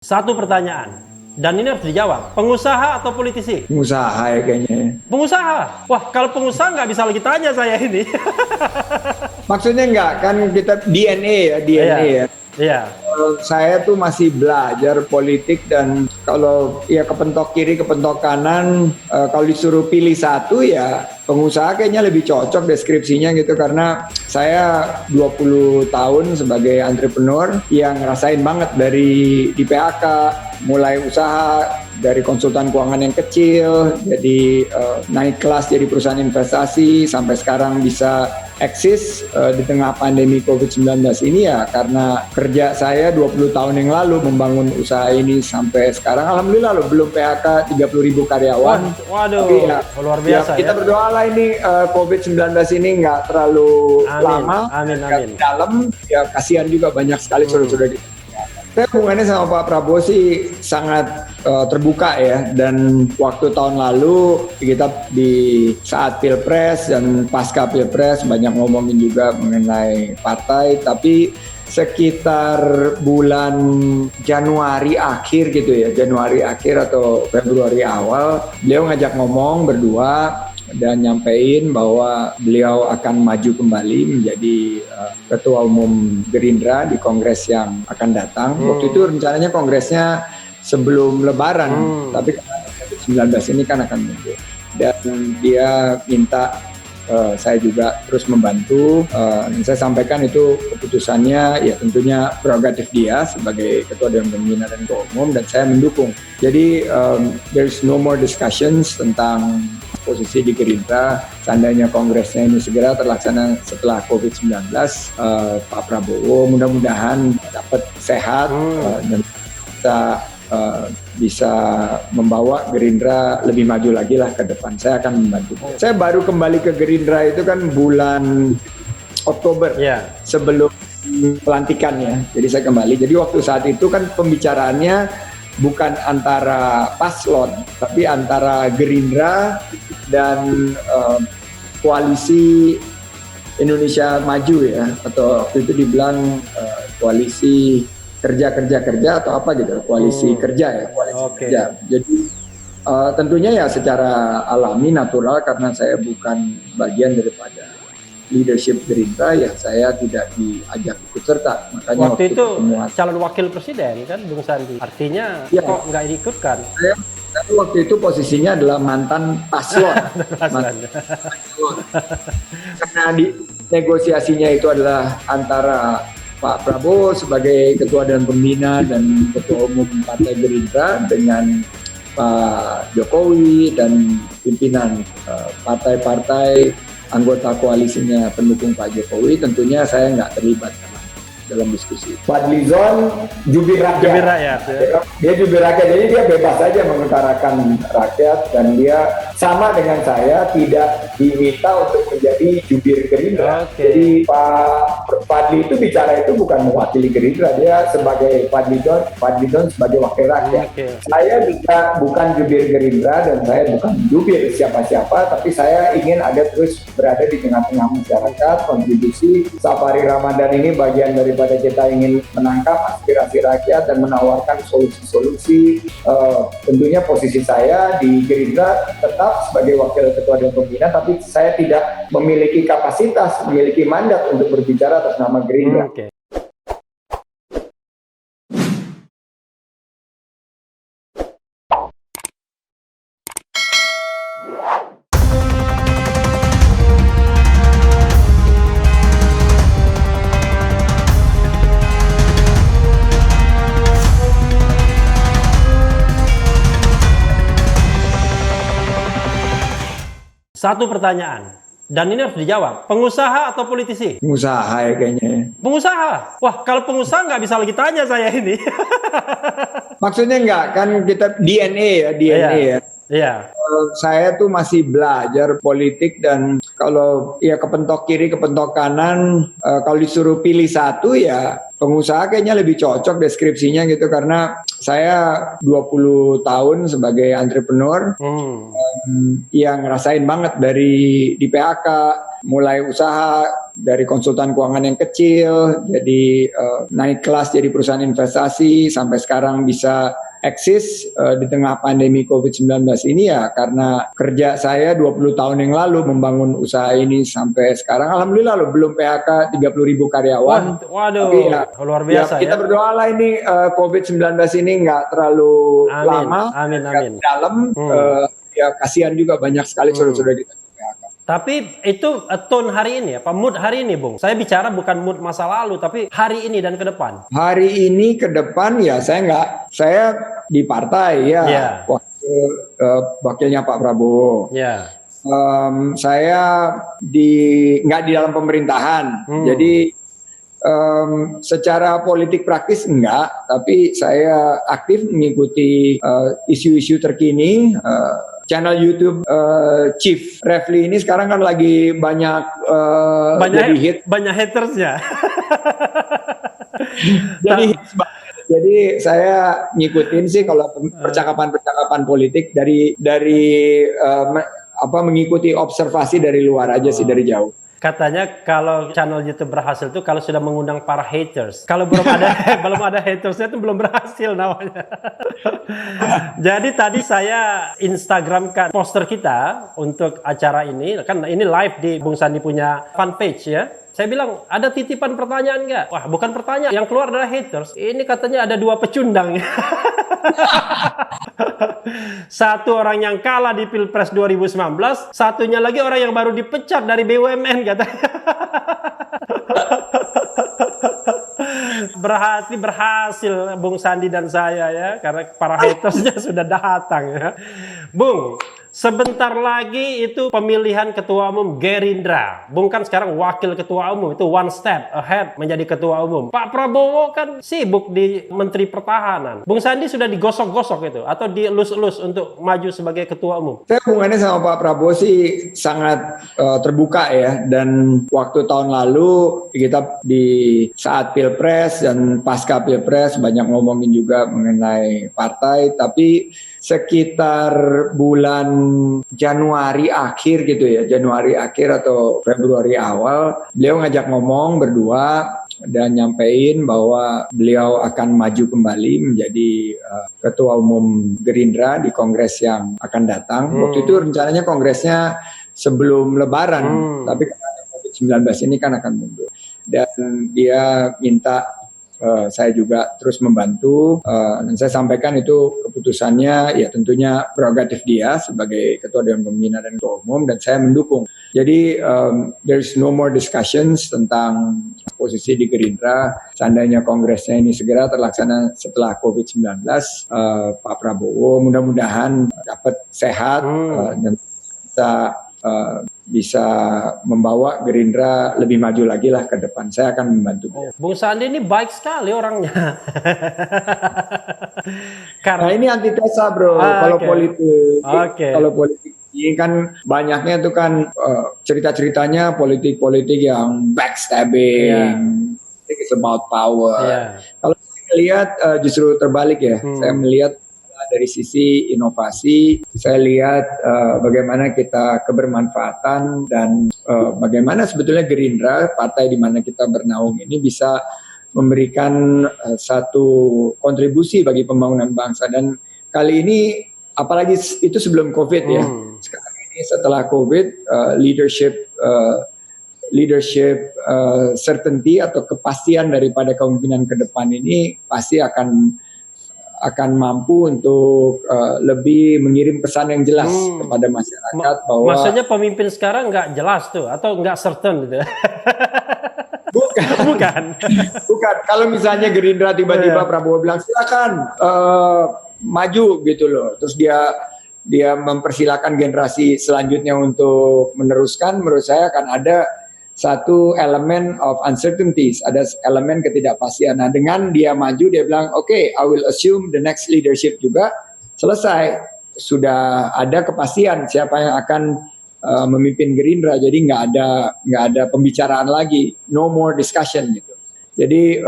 Satu pertanyaan, dan ini harus dijawab. Pengusaha atau politisi? Pengusaha ya kayaknya. Pengusaha? Wah, kalau pengusaha nggak bisa lagi tanya saya ini. Maksudnya enggak, kan kita DNA ya, DNA ya. Iya. Saya tuh masih belajar politik dan kalau ya kepentok kiri, kepentok kanan, kalau disuruh pilih satu ya pengusaha kayaknya lebih cocok deskripsinya gitu karena saya 20 tahun sebagai entrepreneur yang ngerasain banget dari di PHK, mulai usaha dari konsultan keuangan yang kecil, jadi naik kelas jadi perusahaan investasi sampai sekarang bisa eksis di tengah pandemi COVID-19 ini ya karena kerja saya 20 tahun yang lalu membangun usaha ini sampai sekarang alhamdulillah loh belum PHK 30.000 karyawan. Waduh, Tapi ya, luar biasa kita ya. berdoa lah ini COVID-19 ini nggak terlalu lama, amin. dalam ya kasihan juga banyak sekali saudara-saudara. Saya hubungannya sama Pak Prabowo sih sangat terbuka ya dan waktu tahun lalu kita di saat Pilpres dan pasca Pilpres banyak ngomongin juga mengenai partai tapi sekitar bulan Januari akhir gitu ya, Januari akhir atau Februari awal beliau ngajak ngomong berdua dan nyampein bahwa beliau akan maju kembali menjadi ketua umum Gerindra di kongres yang akan datang. Waktu itu rencananya kongresnya sebelum Lebaran, tapi COVID-19 ini kan akan muncul. Dan dia minta saya juga terus membantu. Yang saya sampaikan itu keputusannya ya tentunya prerogatif dia sebagai ketua dewan pembina dan ketua umum dan saya mendukung. Jadi there's no more discussions tentang posisi di Gerindra. Seandainya kongresnya ini segera terlaksana setelah COVID-19, Pak Prabowo mudah-mudahan dapat sehat dan bisa membawa Gerindra lebih maju lagi lah ke depan. Saya akan membantu. Saya baru kembali ke Gerindra itu kan bulan Oktober sebelum pelantikan ya. Jadi saya kembali. Jadi waktu saat itu kan pembicaraannya bukan antara paslon, tapi antara Gerindra dan koalisi Indonesia Maju ya, atau waktu itu dibilang koalisi kerja atau apa gitu, koalisi kerja ya, koalisi kerja. Jadi tentunya ya secara alami natural karena saya bukan bagian daripada leadership Gerindra ya saya tidak diajak ikut serta. Makanya waktu itu calon wakil presiden kan Bung Sandi, artinya ya, kok nggak diikutkan? Saya waktu itu posisinya adalah mantan paslon. Karena di negosiasinya itu adalah antara Pak Prabowo sebagai ketua dewan pembina dan ketua umum Partai Gerindra dengan Pak Jokowi dan pimpinan partai-partai anggota koalisinya pendukung Pak Jokowi, tentunya saya nggak terlibat dalam diskusi. Fadlizon jubir rakyat. Dia jubir rakyat, jadi dia bebas saja mengutarakan rakyat dan dia sama dengan saya tidak diminta untuk menjadi jubir Gerindra. Jadi Pak Fadli itu bicara itu bukan mewakili Gerindra, dia sebagai Fadlizon sebagai wakil rakyat. Saya juga bukan jubir Gerindra dan saya bukan jubir siapa-siapa, tapi saya ingin ada terus berada di tengah-tengah masyarakat, kontribusi. Safari Ramadan ini bagian daripada kita ingin menangkap aspirasi rakyat dan menawarkan solusi-solusi. Tentunya posisi saya di Gerindra tetap sebagai wakil ketua dewan pembina, tapi saya tidak memiliki kapasitas, memiliki mandat untuk berbicara atas nama Gerindra. Satu pertanyaan, dan ini harus dijawab. Pengusaha atau politisi? Pengusaha ya kayaknya. Pengusaha? Wah, kalau pengusaha nggak bisa lagi tanya saya ini. Maksudnya enggak, kan kita DNA ya, DNA ya. Iya. Saya tuh masih belajar politik dan kalau ya kepentok kiri, kepentok kanan, kalau disuruh pilih satu ya pengusaha kayaknya lebih cocok deskripsinya gitu, karena saya 20 tahun sebagai entrepreneur yang ngerasain banget dari di PHK, mulai usaha dari konsultan keuangan yang kecil, jadi naik kelas jadi perusahaan investasi, sampai sekarang bisa eksis di tengah pandemi COVID-19 ini ya karena kerja saya 20 tahun yang lalu membangun usaha ini sampai sekarang. Alhamdulillah loh, belum PHK 30.000 karyawan. Waduh, tapi ya, luar biasa kita berdoa lah ini COVID-19 ini nggak terlalu lama, amin. dalam. Ya kasihan juga banyak sekali saudara-saudara kita. Tapi itu tone hari ini ya, mood hari ini, Bung. Saya bicara bukan mood masa lalu, tapi hari ini dan ke depan. Hari ini ke depan ya saya di partai ya, wakilnya Pak Prabowo. Ya. Saya nggak di dalam pemerintahan, jadi secara politik praktis enggak, tapi saya aktif mengikuti isu-isu terkini. Channel YouTube Chief Refli ini sekarang kan lagi banyak jadi hit. Banyak hatersnya. Jadi hits banget. Jadi saya ngikutin sih kalau percakapan politik dari mengikuti observasi dari luar aja sih, dari jauh. Katanya kalau channel YouTube berhasil tuh kalau sudah mengundang para haters. Kalau belum ada hatersnya itu belum berhasil namanya. Jadi tadi saya Instagramkan poster kita untuk acara ini. Kan ini live di Bung Sandi punya fan page ya. Saya bilang, ada titipan pertanyaan nggak? Wah, bukan pertanyaan. Yang keluar adalah haters. Ini katanya ada 2 pecundang. Satu orang yang kalah di Pilpres 2019, satunya lagi orang yang baru dipecat dari BUMN katanya. Berhasil Bung Sandi dan saya ya, karena para hatersnya sudah datang ya. Bung, sebentar lagi itu pemilihan ketua umum Gerindra. Bung kan sekarang wakil ketua umum, itu one step ahead menjadi ketua umum. Pak Prabowo kan sibuk di Menteri Pertahanan. Bung Sandi sudah digosok-gosok itu atau dielus-elus untuk maju sebagai ketua umum? Saya hubungannya sama Pak Prabowo sih sangat terbuka ya, dan waktu tahun lalu kita di saat Pilpres dan pasca Pilpres banyak ngomongin juga mengenai partai, tapi sekitar bulan Januari akhir gitu ya, Januari akhir atau Februari awal, beliau ngajak ngomong berdua dan nyampein bahwa beliau akan maju kembali menjadi ketua umum Gerindra di kongres yang akan datang. Waktu itu rencananya kongresnya sebelum Lebaran, tapi karena COVID-19 ini kan akan mundur. Dan dia minta saya juga terus membantu, dan saya sampaikan itu keputusannya ya tentunya prerogatif dia sebagai ketua dewan pembina dan ketua umum, dan saya mendukung. Jadi there's no more discussions tentang posisi di Gerindra. Seandainya kongresnya ini segera terlaksana setelah COVID-19, Pak Prabowo mudah-mudahan dapat sehat dan bisa membawa Gerindra lebih maju lagi lah ke depan. Saya akan membantu. Bung Sandi ini baik sekali orangnya. Karena ini antitesa bro. Kalau politik ini kan banyaknya itu kan cerita-ceritanya politik yang backstabbing, it's about power. Kalau saya melihat justru terbalik ya. Saya melihat dari sisi inovasi, saya lihat bagaimana kita kebermanfaatan dan bagaimana sebetulnya Gerindra, partai di mana kita bernaung ini, bisa memberikan satu kontribusi bagi pembangunan bangsa. Dan kali ini, apalagi itu sebelum COVID ya, sekarang ini setelah COVID, leadership certainty atau kepastian daripada kepemimpinan ke depan ini pasti akan mampu untuk lebih mengirim pesan yang jelas kepada masyarakat bahwa... Maksudnya pemimpin sekarang nggak jelas tuh, atau nggak certain gitu? Bukan. Kalau misalnya Gerindra tiba-tiba Prabowo bilang silakan maju gitu loh, terus dia mempersilahkan generasi selanjutnya untuk meneruskan, menurut saya akan ada satu elemen of uncertainties, ada elemen ketidakpastian. Nah, dengan dia maju, dia bilang, okay, I will assume the next leadership juga selesai. Sudah ada kepastian siapa yang akan memimpin Gerindra, jadi nggak ada pembicaraan lagi, no more discussion gitu. Jadi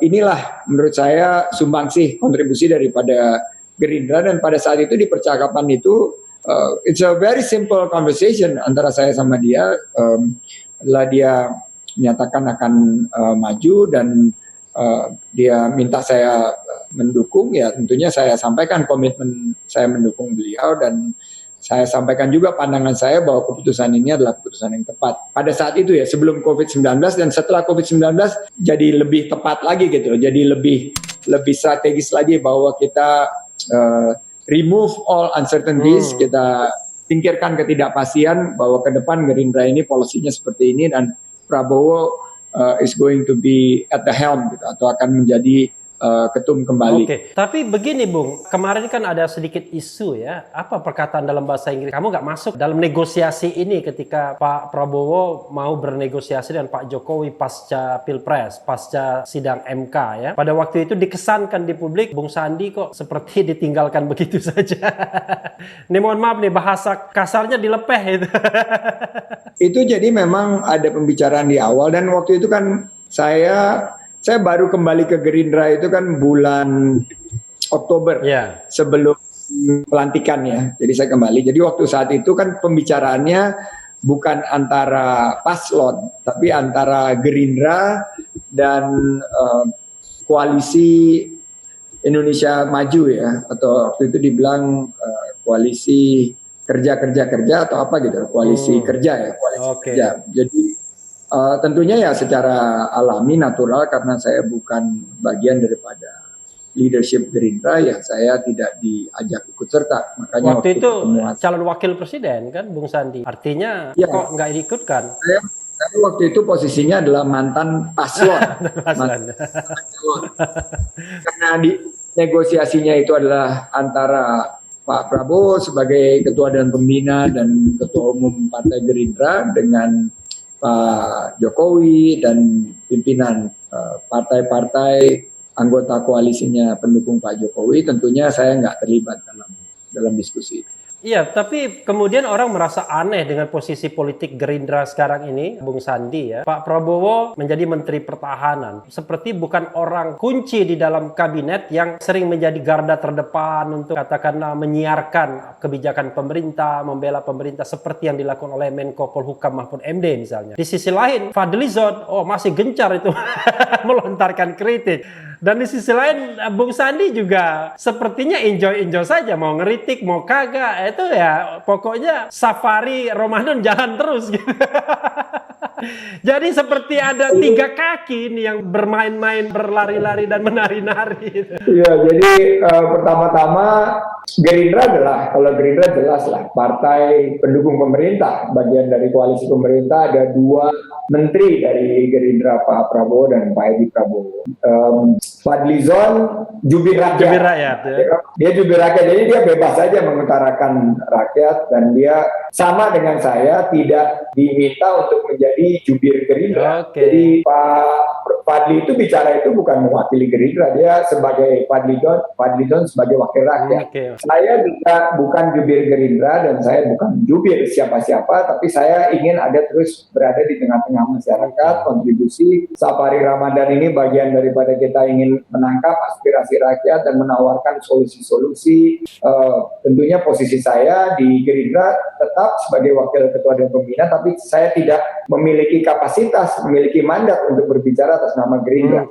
inilah menurut saya sumbangsi kontribusi daripada Gerindra, dan pada saat itu di percakapan itu it's a very simple conversation antara saya sama dia. Adalah dia menyatakan akan maju dan dia minta saya mendukung, ya tentunya saya sampaikan komitmen saya mendukung beliau, dan saya sampaikan juga pandangan saya bahwa keputusan ini adalah keputusan yang tepat. Pada saat itu ya, sebelum COVID-19 dan setelah COVID-19 jadi lebih tepat lagi gitu, jadi lebih strategis lagi bahwa kita remove all uncertainties, kita singkirkan ketidakpastian bahwa ke depan Gerindra ini polisinya seperti ini, dan Prabowo is going to be at the helm gitu, atau akan menjadi ketum kembali. Oke, tapi begini Bung, kemarin kan ada sedikit isu ya, apa perkataan dalam bahasa Inggris, kamu nggak masuk dalam negosiasi ini ketika Pak Prabowo mau bernegosiasi dengan Pak Jokowi pasca Pilpres, pasca sidang MK ya. Pada waktu itu dikesankan di publik, Bung Sandi kok seperti ditinggalkan begitu saja. Ini mohon maaf nih, bahasa kasarnya dilepeh itu. Itu jadi memang ada pembicaraan di awal, dan waktu itu kan saya baru kembali ke Gerindra itu kan bulan Oktober, sebelum pelantikan ya. Jadi saya kembali. Jadi waktu saat itu kan pembicaraannya bukan antara paslon, tapi antara Gerindra dan koalisi Indonesia Maju ya, atau waktu itu dibilang koalisi kerja atau apa gitu, koalisi kerja ya, koalisi kerja. Jadi tentunya ya secara alami, natural, karena saya bukan bagian daripada leadership Gerindra, ya saya tidak diajak ikut serta. Makanya waktu itu calon wakil presiden kan Bung Sandi, artinya ya, kok nggak diikutkan? Saya waktu itu posisinya adalah mantan paslon. Karena di negosiasinya itu adalah antara Pak Prabowo sebagai ketua dan pembina dan ketua umum Partai Gerindra dengan Pak Jokowi dan pimpinan partai-partai anggota koalisinya pendukung Pak Jokowi. Tentunya saya nggak terlibat dalam diskusi. Iya, tapi kemudian orang merasa aneh dengan posisi politik Gerindra sekarang ini, Bung Sandi ya. Pak Prabowo menjadi Menteri Pertahanan, seperti bukan orang kunci di dalam kabinet yang sering menjadi garda terdepan untuk katakanlah menyiarkan kebijakan pemerintah, membela pemerintah seperti yang dilakukan oleh Menko Polhukam Mahfud MD misalnya. Di sisi lain, Fadlizon masih gencar itu melontarkan kritik. Dan di sisi lain Bung Sandi juga sepertinya enjoy saja, mau ngeritik mau kagak, itu ya pokoknya safari Ramadan jalan terus gitu. Jadi seperti ada tiga kaki nih yang bermain-main, berlari-lari dan menari-nari. Iya, jadi pertama-tama Gerindra kalau Gerindra jelas lah partai pendukung pemerintah, bagian dari koalisi pemerintah. Ada 2 menteri dari Gerindra, Pak Prabowo dan Pak Edi Prabowo. Fadlizon jubir rakyat. Dia jubir rakyat, jadi dia bebas saja mengutarakan rakyat, dan dia sama dengan saya tidak diminta untuk menjadi jubir Gerindra. Jadi Pak Fadli itu bicara itu bukan mewakili Gerindra, dia sebagai Fadlizon sebagai wakil rakyat. Saya juga bukan jubir Gerindra dan saya bukan jubir siapa-siapa, tapi saya ingin ada terus berada di tengah-tengah masyarakat, kontribusi. Safari Ramadan ini bagian daripada kita ingin menangkap aspirasi rakyat dan menawarkan solusi-solusi. Tentunya posisi saya di Gerindra tetap sebagai wakil ketua dan pembina, tapi saya tidak memiliki kapasitas, memiliki mandat untuk berbicara atas nama Gerindra.